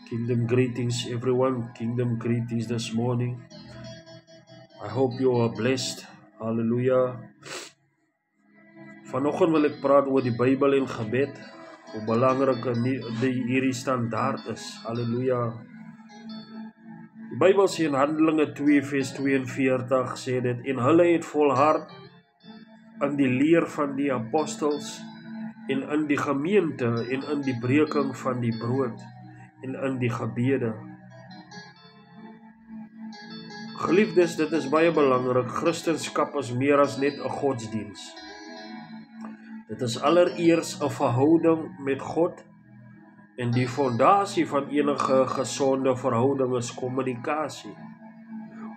Kingdom greetings, everyone. Kingdom greetings this morning. I hope you are blessed. Hallelujah. Vanoggend wil ek praat oor die Bybel en gebed. Hoe belangrik hierdie standaard is. Hallelujah. Die Bybel sê in Handelinge 2 vers 42 sê dit, en hulle het volhard in die leer van die apostels en in die gemeente en in die breking van die brood en in die gebede. Geliefdes, dit is baie belangrik. Christendom is meer as net 'n godsdiens. Dit is allereers 'n verhouding met God, en die fondasie van enige gesonde verhouding is kommunikasie.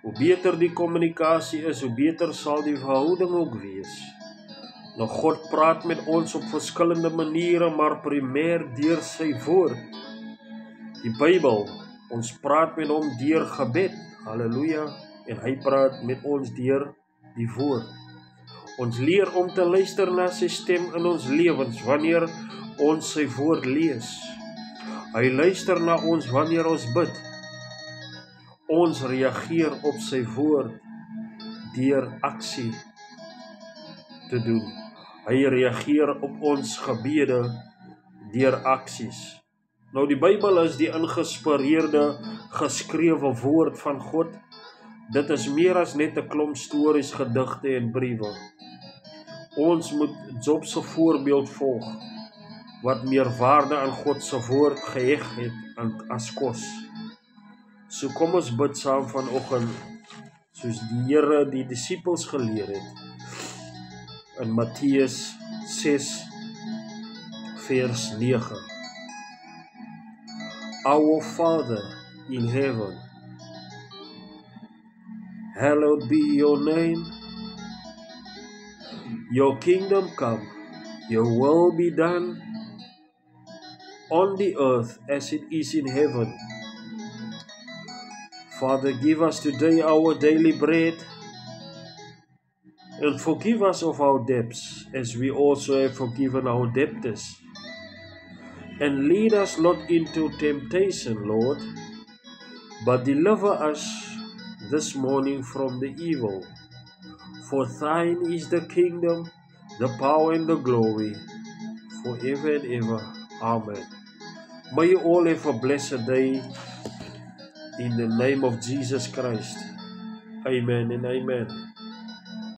Hoe beter die kommunikasie is, hoe beter sal die verhouding ook wees. Nou, God praat met ons op verskillende maniere, maar primêr deur sy woord. Die Bybel, ons praat met hom deur gebed. Halleluja. En hy praat met ons deur die woord. Ons leer om te luister na sy stem in ons lewens wanneer ons sy woord lees. Hy luister na ons wanneer ons bid. Ons reageer op sy woord deur aksie te doen. Hy reageer op ons gebede deur aksies. Nou, die Bybel is die ingespireerde, geskrewe woord van God. Dit is meer as net 'n klomp stories, gedigte en briewe. Ons moet Job se voorbeeld volg, wat meer waarde aan God se woord geheg het as kos. So kom ons bid saam vanoggend, soos die Here die disippels geleer het, in Matteus 6 vers 9. Our Father in heaven, hallowed be your name. Your kingdom come, your will be done on the earth as it is in heaven. Father, give us today our daily bread, and forgive us of our debts as we also have forgiven our debtors. And lead us not into temptation, Lord, but deliver us this morning from the evil. For thine is the kingdom, the power and the glory, forever and ever. Amen. May you all have a blessed day in the name of Jesus Christ. Amen and amen.